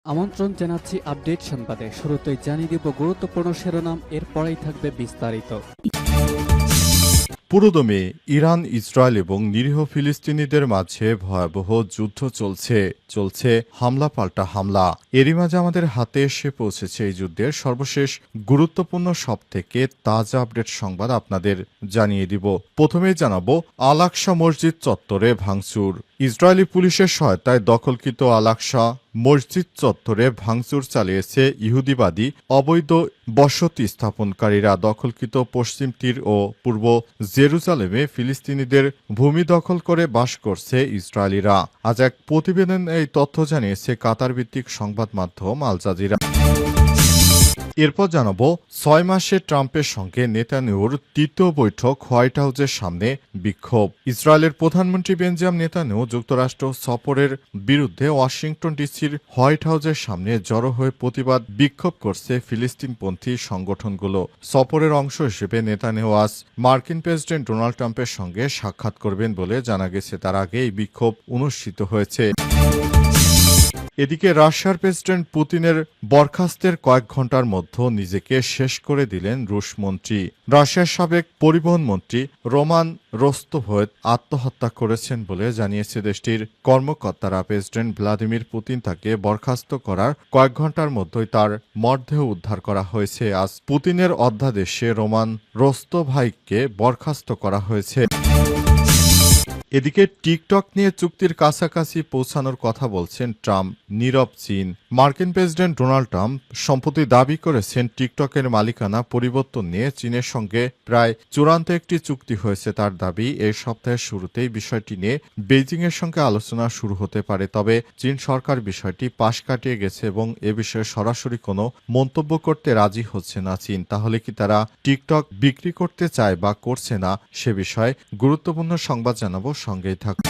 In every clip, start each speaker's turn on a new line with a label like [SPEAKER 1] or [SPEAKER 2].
[SPEAKER 1] আমন্ত্রণ জানাচ্ছি আপডেট সংবাদে। শুরুতেই জানিয়ে দিব গুরুত্বপূর্ণ শিরোনাম, এরপরেই থাকবে বিস্তারিত।
[SPEAKER 2] পুরোদমে ইরান, ইসরায়েল এবং নিরীহ ফিলিস্তিনিদের মাঝে ভয়াবহ যুদ্ধ চলছে হামলা পাল্টা হামলা। এরই মাঝে আমাদের হাতে এসে পৌঁছেছে এই যুদ্ধের সর্বশেষ গুরুত্বপূর্ণ সবথেকে তাজা আপডেট সংবাদ আপনাদের জানিয়ে দিব। প্রথমেই জানাবো আল আকসা মসজিদ চত্বরে ভাঙচুর। ইসরায়েলি পুলিশের সহায়তায় দখলকৃত আল আকসা মসজিদ চত্বরে ভাঙচুর চালিয়েছে ইহুদিবাদী অবৈধ বসতি স্থাপনকারীরা। দখলকৃত পশ্চিম তীর ও পূর্ব জেরুজালেমে ফিলিস্তিনিদের ভূমি দখল করে বাস করছে ইসরায়েলিরা। আজ এক প্রতিবেদন এই তথ্য জানিয়েছে কাতার ভিত্তিক সংবাদ মাধ্যম আল জাজিরা। এরপর জানাবো ৬ মাসে ট্রাম্পের সঙ্গে নেতানিয়াহুর তৃতীয় বৈঠক, হোয়াইট হাউসের সামনে বিক্ষোভ। ইসরায়েলের প্রধানমন্ত্রী বেঞ্জামিন নেতানিয়াহু যুক্তরাষ্ট্র সফরের বিরুদ্ধে ওয়াশিংটন ডিসির হোয়াইট হাউসের সামনে জড়ো হয়ে প্রতিবাদ বিক্ষোভ করছে ফিলিস্তিনপন্থী সংগঠনগুলো। সফরের অংশ হিসেবে নেতানিয়াহু আজ মার্কিন প্রেসিডেন্ট ডোনাল্ড ট্রাম্পের সঙ্গে সাক্ষাৎ করবেন বলে জানা গেছে। তার আগে এই বিক্ষোভ অনুষ্ঠিত হয়েছে। এদিকে রাশিয়ার প্রেসিডেন্ট পুতিনের বরখাস্তের কয়েক ঘণ্টার মধ্যে নিজেকে শেষ করে দিলেন রুশ মন্ত্রী। রাশিয়ার সাবেক পরিবহন মন্ত্রী রোমান রোস্তভ আত্মহত্যা করেছেন বলে জানিয়েছে দেশটির কর্মকর্তারা। প্রেসিডেন্ট ভ্লাদিমির পুতিন তাকে বরখাস্ত করার কয়েক ঘণ্টার মধ্যেই তার মরদেহ উদ্ধার করা হয়েছে। আজ পুতিনের অধ্যাদেশে রোমান রোস্তভাইকে বরখাস্ত করা হয়েছে। এদিকে টিকটক নিয়ে চুক্তির কাছাকাছি পৌঁছানোর কথা বলছেন ট্রাম্প। নীরব চীন। মার্কিন প্রেসিডেন্ট ডোনাল্ড ট্রাম্প সম্প্রতি দাবি করেছেন টিকটকের মালিকানা পরিবর্তন নিয়ে চীনের সঙ্গে প্রায় চূড়ান্ত একটি চুক্তি হয়েছে। তার দাবি, এই সপ্তাহের শুরুতেই বিষয়টি নিয়ে বেইজিংয়ের সঙ্গে আলোচনা শুরু হতে পারে। তবে চীন সরকার বিষয়টি পাশ কাটিয়ে গেছে এবং এ বিষয়ে সরাসরি কোনো মন্তব্য করতে রাজি হচ্ছে না চীন। তাহলে কি তারা টিকটক বিক্রি করতে চায় বা করছে না, সে বিষয়ে গুরুত্বপূর্ণ সংবাদ জানাবো, সঙ্গেই থাকুন।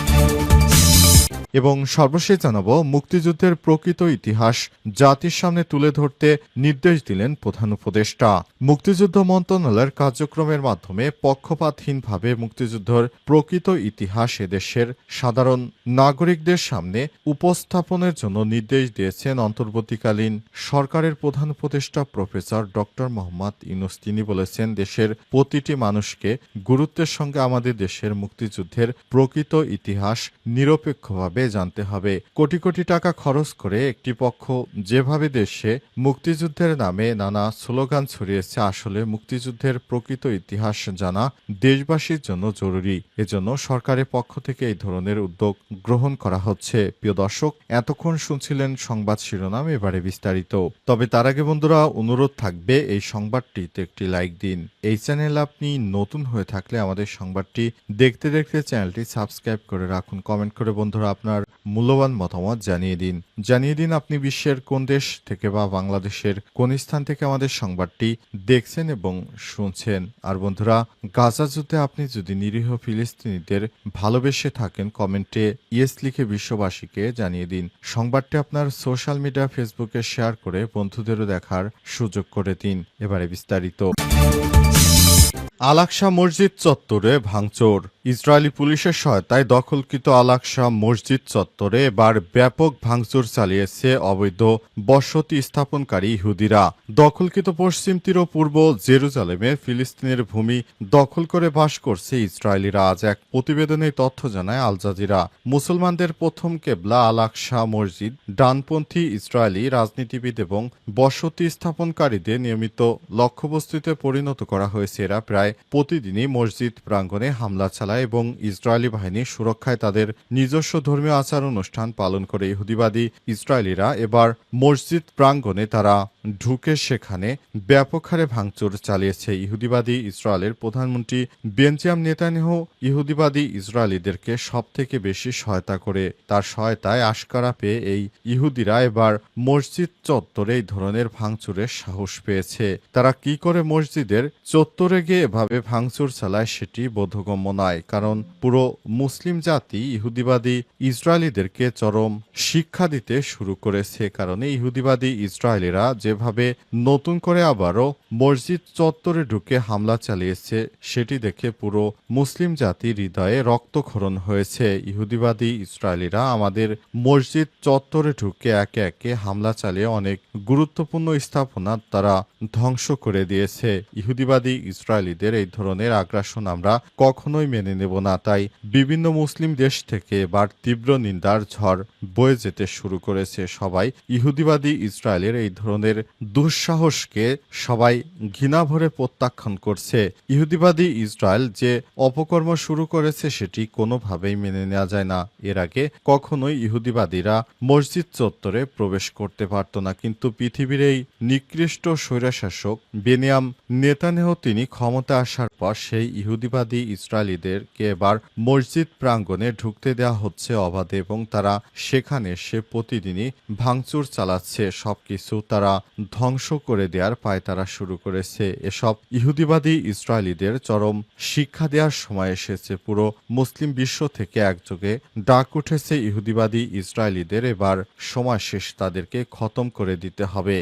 [SPEAKER 2] এবং সর্বশেষ জানাবো মুক্তিযুদ্ধের প্রকৃত ইতিহাস জাতির সামনে তুলে ধরতে নির্দেশ দিলেন প্রধান উপদেষ্টা। মুক্তিযুদ্ধ মন্ত্রণালয়ের কার্যক্রমের মাধ্যমে পক্ষপাতহীনভাবে মুক্তিযুদ্ধের প্রকৃত ইতিহাস এদেশের সাধারণ নাগরিকদের সামনে উপস্থাপনের জন্য নির্দেশ দিয়েছেন অন্তর্বর্তীকালীন সরকারের প্রধান উপদেষ্টা প্রফেসর ডক্টর মোহাম্মদ ইউনূস। তিনি বলেছেন, দেশের প্রতিটি মানুষকে গুরুত্বের সঙ্গে আমাদের দেশের মুক্তিযুদ্ধের প্রকৃত ইতিহাস নিরপেক্ষভাবে জানতে হবে। কোটি কোটি টাকা খরচ করে একটি পক্ষ যেভাবে দেশে মুক্তিযুদ্ধের নামে নানা স্লোগান ছড়িয়েছে, আসলে মুক্তিযুদ্ধের প্রকৃত ইতিহাস জানা দেশবাসীর জন্য জরুরি। এজন্য সরকারের পক্ষ থেকে এই ধরনের উদ্যোগ গ্রহণ করা হচ্ছে। প্রিয় দর্শক, এতক্ষণ শুনছিলেন সংবাদ শিরোনাম, এবারে বিস্তারিত। তবে তার আগে বন্ধুরা, অনুরোধ থাকবে এই সংবাদটিতে একটি লাইক দিন। এই চ্যানেল আপনি নতুন হয়ে থাকলে আমাদের সংবাদটি দেখতে দেখতে চ্যানেলটি সাবস্ক্রাইব করে রাখুন। কমেন্ট করে বন্ধুরা আপনার মূল্যবান মতামত জানিয়ে দিন আপনি বিশ্বের কোন দেশ থেকে বা বাংলাদেশের কোন স্থান থেকে আমাদের সংবাদটি দেখছেন এবং শুনছেন। আর বন্ধুরা, গাজা যুদ্ধে আপনি যদি নিরীহ ফিলিস্তিনিদের ভালোবেসে থাকেন, কমেন্টে ইয়েস লিখে বিশ্ববাসীকে জানিয়ে দিন। সংবাদটি আপনার সোশ্যাল মিডিয়া ফেসবুকে শেয়ার করে বন্ধুদেরও দেখার সুযোগ করে দিন। এবারে বিস্তারিত। আল আকসা মসজিদ চত্বরে ভাঙচুর। ইসরায়েলি পুলিশের সহায়তায় দখলকৃত আল আকসা মসজিদ চত্বরে এবার ব্যাপক ভাঙচুর চালিয়েছে অবৈধ বসতি স্থাপনকারী ইহুদিরা। দখলকৃত পশ্চিম তীর ও পূর্ব জেরুজালেমে ফিলিস্তিনের ভূমি দখল করে বাস করছে ইসরায়েলিরা। আজ এক প্রতিবেদনে তথ্য জানায় আল জাজিরা। মুসলমানদের প্রথম কেবলা আল আকসা মসজিদ ডানপন্থী ইসরায়েলি রাজনীতিবিদ এবং বসতি স্থাপনকারীদের নিয়মিত লক্ষ্যবস্তুতে পরিণত করা হয়েছে। এরা প্রায় প্রতিদিনই মসজিদ প্রাঙ্গণে হামলা চালায় এবং ইসরায়েলি বাহিনীর সুরক্ষায় তাদের নিজস্ব ধর্মীয় আচার অনুষ্ঠান পালন করে। ইহুদিবাদী ইসরায়েলিরা এবার মসজিদ প্রাঙ্গণে তারা ঢুকে সেখানে ব্যাপক হারে ভাঙচুর চালিয়েছে। ইহুদিবাদী ইসরায়েলের প্রধানমন্ত্রী বেঞ্জামিন নেতানিয়াহু ইহুদিবাদী ইসরায়েলিদেরকে সবথেকে বেশি সহায়তা করে। তার সহায়তায় আশকারা পেয়ে এই ইহুদিরা এবার মসজিদ চত্বরে এই ধরনের ভাঙচুরের সাহস পেয়েছে। তারা কি করে মসজিদের চত্বরে গিয়ে এভাবে ভাঙচুর চালায় সেটি বোধগম্য নয়। কারণ পুরো মুসলিম জাতি ইহুদিবাদী ইসরায়েলিদেরকে চরম শিক্ষা দিতে শুরু করেছে। কারণে ইহুদিবাদী ইসরায়েলিরা যেভাবে নতুন করে আবারও মসজিদ চত্বরে ঢুকে হামলা চালিয়েছে, সেটি দেখে পুরো মুসলিম জাতির হৃদয়ে রক্তক্ষরণ হয়েছে। ইহুদিবাদী ইসরায়েলিরা আমাদের মসজিদ চত্বরে ঢুকে একে একে হামলা চালিয়ে অনেক গুরুত্বপূর্ণ স্থাপনা তারা ধ্বংস করে দিয়েছে। ইহুদিবাদী ইসরায়েলিদের এই ধরনের আগ্রাসন আমরা কখনোই মেনে নেব না। তাই বিভিন্ন মুসলিম দেশ থেকে এবার তীব্র নিন্দার ঝড় বয়ে যেতে শুরু করেছে। সবাই ইহুদিবাদী ইসরায়েলের এই ধরনের দুঃসাহসকে সবাই ঘৃণা ভরে প্রত্যাখ্যান করছে। ইহুদিবাদী ইসরায়েল যে অপকর্ম শুরু করেছে সেটি কোনোভাবেই মেনে নেওয়া যায় না। এর আগে কখনোই ইহুদিবাদীরা মসজিদ চত্বরে প্রবেশ করতে পারত না, কিন্তু পৃথিবীর এই নিকৃষ্ট স্বৈরশাসক বেনিয়াম নেতানিয়াহু তিনি ক্ষমতা আসার পর সেই ইহুদিবাদী ইসরায়েলিদেরকে এবার মসজিদ প্রাঙ্গণে ঢুকতে দেওয়া হচ্ছে অবাধে, এবং তারা সেখানে সে প্রতিদিনই ভাঙচুর চালাচ্ছে। সবকিছু তারা ধ্বংস করে দেওয়ার পায়তারা শুরু করেছে। এসব ইহুদিবাদী ইসরায়েলিদের চরম শিক্ষা দেওয়ার সময় এসেছে। পুরো মুসলিম বিশ্ব থেকে একযোগে ডাক উঠেছে ইহুদিবাদী ইসরায়েলিদের এবার সময় শেষ, তাদেরকে খতম করে দিতে হবে।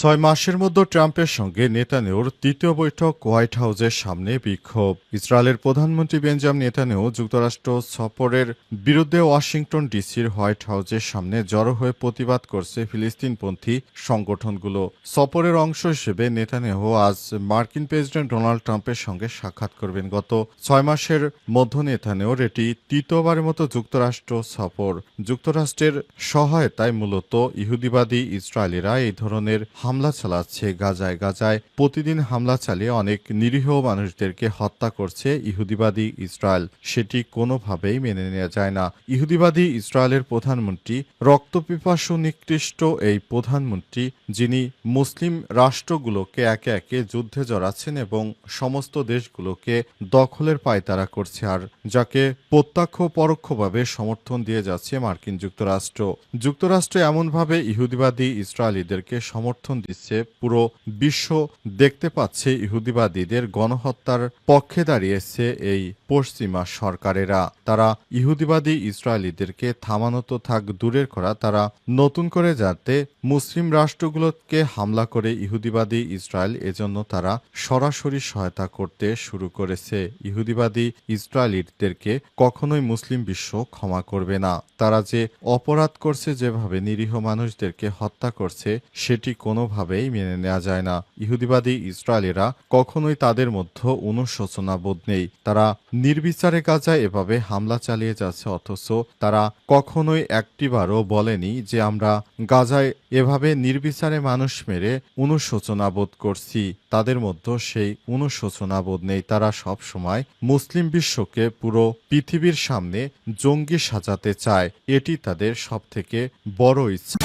[SPEAKER 2] 6 মাসের মধ্যে ট্রাম্পের সঙ্গে নেতানিয়াহুর তৃতীয় বৈঠক, হোয়াইট হাউসের সামনে বিক্ষোভ। ইসরায়েলের প্রধানমন্ত্রী বেঞ্জামিন নেতানিয়াহু যুক্তরাষ্ট্র সফরের বিরুদ্ধে ওয়াশিংটন ডিসির হোয়াইট হাউসের সামনে জড়ো হয়ে প্রতিবাদ করছে ফিলিস্তিনপন্থী সংগঠনগুলো। সফরের অংশ হিসেবে নেতানিয়াহু আজ মার্কিন প্রেসিডেন্ট ডোনাল্ড ট্রাম্পের সঙ্গে সাক্ষাৎ করবেন। গত 6 মাসের মধ্যে নেতানিয়াহুর এটি তৃতীয়বারের মতো যুক্তরাষ্ট্র সফর। যুক্তরাষ্ট্রের সহায়তায় মূলত ইহুদিবাদী ইসরায়েলিরা এই ধরনের হামলা চালাচ্ছে গাজায় প্রতিদিন হামলা চালিয়ে অনেক নিরীহ মানুষদেরকে হত্যা করছে ইহুদিবাদী ইসরায়েল। সেটি কোনোভাবেই মেনে নেওয়া যায় না। ইহুদিবাদী ইসরায়েলের প্রধানমন্ত্রী, রক্তপিপাসু নিকৃষ্ট এই প্রধানমন্ত্রী, যিনি মুসলিম রাষ্ট্রগুলোকে একে একে যুদ্ধে জড়াচ্ছেন এবং সমস্ত দেশগুলোকে দখলের পায়তারা করছে, আর যাকে প্রত্যক্ষ পরোক্ষভাবে সমর্থন দিয়ে যাচ্ছে মার্কিন যুক্তরাষ্ট্র এমনভাবে ইহুদিবাদী ইসরায়েলিদেরকে সমর্থন দিচ্ছে, পুরো বিশ্ব দেখতে পাচ্ছে ইহুদিবাদীদের গণহত্যার পক্ষে দাঁড়িয়েছে এই পশ্চিমা সরকারেরা। তারা ইহুদিবাদী ইসরায়েলিদেরকে থামানো তো থাক দূরের করা, তারা নতুন করে যাতে মুসলিম রাষ্ট্রগুলোকে হামলা করে ইহুদিবাদী ইসরায়েল, এজন্য তারা সরাসরি সহায়তা করতে শুরু করেছে। ইহুদিবাদী ইসরায়েলিদেরকে কখনোই মুসলিম বিশ্ব ক্ষমা করবে না। তারা যে অপরাধ করছে, যেভাবে নিরীহ মানুষদেরকে হত্যা করছে, সেটি কোনোভাবেই মেনে নেওয়া যায় না। ইহুদিবাদী ইসরায়েলিরা কখনোই তাদের মধ্যে অনুশোচনা বোধ নেই। তারা নির্বিচারে গাজায় এভাবে হামলা চালিয়ে যাচ্ছে, অথচ তারা কখনোই একটিবারও বলেনি যে আমরা গাজায় এভাবে নির্বিচারে মানুষ মেরে অনুশোচনা বোধ করছি। তাদের মধ্যে সেই অনুশোচনা বোধ নেই। তারা সব সময় মুসলিম বিশ্বকে পুরো পৃথিবীর সামনে জঙ্গি সাজাতে চায়। এটি তাদের সবথেকে বড় ইচ্ছা।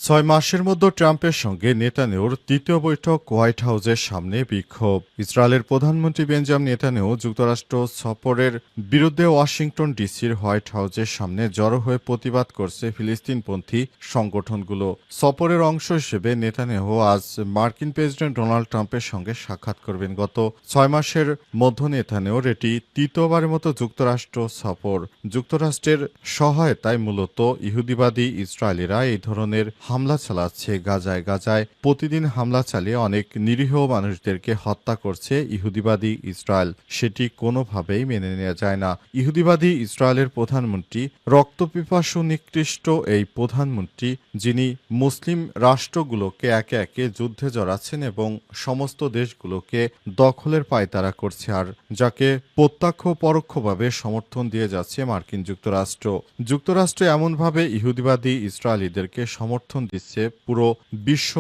[SPEAKER 2] 6 মাসের মধ্যে ট্রাম্পের সঙ্গে নেতানিয়াহুর তৃতীয় বৈঠক, হোয়াইট হাউসের সামনে বিক্ষোভ। ইসরায়েলের প্রধানমন্ত্রী বেঞ্জামিন নেতানিয়াহু যুক্তরাষ্ট্র সফরের বিরুদ্ধে ওয়াশিংটন ডিসির হোয়াইট হাউসের সামনে জড়ো হয়ে প্রতিবাদ করছে ফিলিস্তিনপন্থী সংগঠনগুলো। সফরের অংশ হিসেবে নেতানিয়াহু আজ মার্কিন প্রেসিডেন্ট ডোনাল্ড ট্রাম্পের সঙ্গে সাক্ষাৎ করবেন। গত 6 মাসের মধ্যে নেতানিয়াহুর এটি তৃতীয়বারের মতো যুক্তরাষ্ট্র সফর। যুক্তরাষ্ট্রের সহায়তায় মূলত ইহুদিবাদী ইসরায়েলিরা এই ধরনের হামলা চালাচ্ছে গাজায় প্রতিদিন হামলা চালিয়ে অনেক নিরীহ মানুষদেরকে হত্যা করছে ইহুদিবাদী ইসরায়েল। সেটি কোনোভাবেই মেনে নেওয়া যায় না। ইহুদিবাদী ইসরায়েলের প্রধানমন্ত্রী, রক্তপিপাসু নিকৃষ্ট এই প্রধানমন্ত্রী, যিনি মুসলিম রাষ্ট্রগুলোকে একে একে যুদ্ধে জড়াচ্ছেন এবং সমস্ত দেশগুলোকে দখলের পায়তারা করছে, আর যাকে প্রত্যক্ষ পরোক্ষভাবে সমর্থন দিয়ে যাচ্ছে মার্কিন যুক্তরাষ্ট্র এমনভাবে ইহুদিবাদী ইসরায়েলিদেরকে সমর্থন দিচ্ছে, পুরো বিশ্ব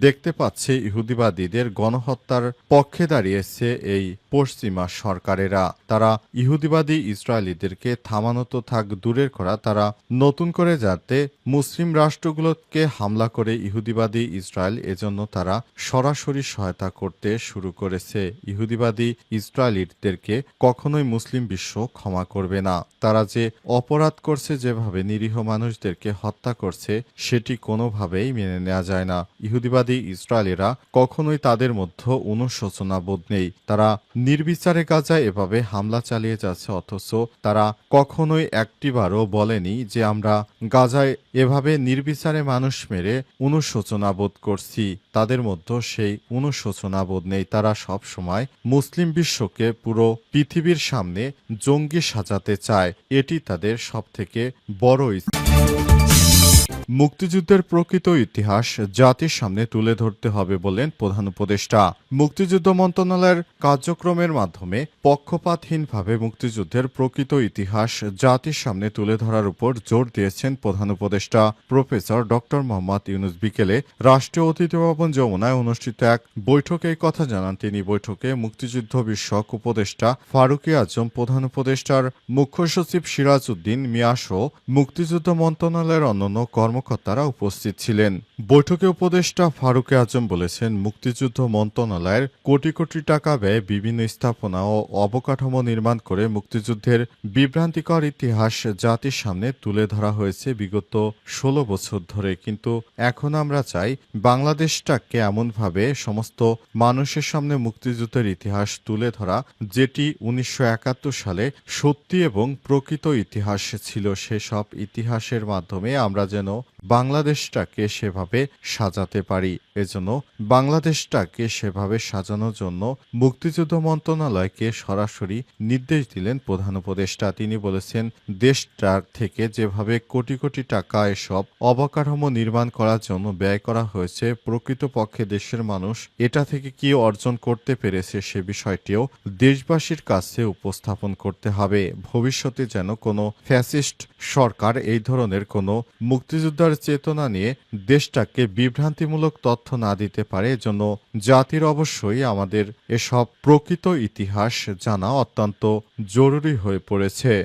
[SPEAKER 2] দেখতে পাচ্ছে ইহুদিবাদীদের গণহত্যার পক্ষে দাঁড়িয়েছে এই পশ্চিমা সরকারেরা। তারা ইহুদিবাদী ইসরায়েলিদেরকে থামানো তো থাক দূরের করা, তারা নতুন করে যাতে মুসলিম রাষ্ট্রগুলোকে হামলা করে ইহুদিবাদী ইসরায়েল, এজন্য তারা সরাসরি সহায়তা করতে শুরু করেছে। ইহুদিবাদী ইসরায়েলিদেরকে কখনোই মুসলিম বিশ্ব ক্ষমা করবে না। তারা যে অপরাধ করছে, যেভাবে নিরীহ মানুষদেরকে হত্যা করছে, সেটি কোনো কোনোভাবেই মেনে নেওয়া যায় না। ইহুদিবাদী ইসরায়েলিরা কখনোই তাদের মধ্যে অনুশোচনা বোধ নেই। তারা নির্বিচারে গাজায় এভাবে হামলা চালিয়ে যাচ্ছে, অথচ তারা কখনোই একটিবারও বলেনি যে আমরা গাজায় এভাবে নির্বিচারে মানুষ মেরে অনুশোচনা বোধ করছি। তাদের মধ্যে সেই অনুশোচনা বোধ নেই। তারা সব সময় মুসলিম বিশ্বকে পুরো পৃথিবীর সামনে জঙ্গি সাজাতে চায়। এটি তাদের সবথেকে বড় ইচ্ছা। মুক্তিযুদ্ধের প্রকৃত ইতিহাস জাতির সামনে তুলে ধরতে হবে বললেন প্রধান উপদেষ্টা। মুক্তিযুদ্ধ মন্ত্রণালয়ের কার্যক্রমের মাধ্যমে পক্ষপাতহীনভাবে মুক্তিযুদ্ধের প্রকৃত ইতিহাস জাতির সামনে তুলে ধরার উপর জোর দিয়েছেন প্রধান উপদেষ্টা প্রফেসর ডক্টর মোহাম্মদ ইউনূস। বিকেলে রাষ্ট্রীয় অতিথি ভবন যমুনায় অনুষ্ঠিত এক বৈঠকে এই কথা জানান তিনি। বৈঠকে মুক্তিযুদ্ধ বিষয়ক উপদেষ্টা ফারুকী আজম, প্রধান উপদেষ্টার মুখ্য সচিব সিরাজ উদ্দিন মিয়াসহ মুক্তিযুদ্ধ মন্ত্রণালয়ের অন্যান্য কর্মকর্তারা উপস্থিত ছিলেন। বৈঠকে উপদেষ্টা ফারুকী আজম বলেছেন, মুক্তিযুদ্ধ মন্ত্রণালয়ের কোটি কোটি টাকা ব্যয়ে বিভিন্ন স্থাপনা ও অবকাঠামো নির্মাণ করে মুক্তিযুদ্ধের বিভ্রান্তিকর ইতিহাস জাতির সামনে তুলে ধরা হয়েছে বিগত ১৬ বছর ধরে। কিন্তু এখন আমরা চাই বাংলাদেশটাকে এমনভাবে সমস্ত মানুষের সামনে মুক্তিযুদ্ধের ইতিহাস তুলে ধরা, যেটি ১৯৭১ সালে সত্যি এবং প্রকৃত ইতিহাস ছিল। সেসব ইতিহাসের মাধ্যমে আমরা যেন বাংলাদেশটাকে সেভাবে সাজাতে পারি। এজন্য বাংলাদেশটাকে সেভাবে সাজানোর জন্য মুক্তিযুদ্ধ মন্ত্রণালয়কে সরাসরি নির্দেশ দিলেন প্রধান উপদেষ্টা। তিনি বলেছেন, দেশটার থেকে যেভাবে কোটি কোটি টাকা এসব অবকাঠামো নির্মাণ করার জন্য ব্যয় করা হয়েছে, প্রকৃতপক্ষে দেশের মানুষ এটা থেকে কি অর্জন করতে পেরেছে সে বিষয়টিও দেশবাসীর কাছে উপস্থাপন করতে হবে। ভবিষ্যতে যেন কোনো ফ্যাসিস্ট সরকার এই ধরনের কোনো মুক্তিযোদ্ধার চেতনা নিয়ে দেশটাকে বিভ্রান্তিমূলক তথ্য না দিতে পারে। এজন্য জাতির অবশ্যই আমাদের এসব প্রকৃত ইতিহাস জানা অত্যন্ত জরুরি হয়ে পড়েছে।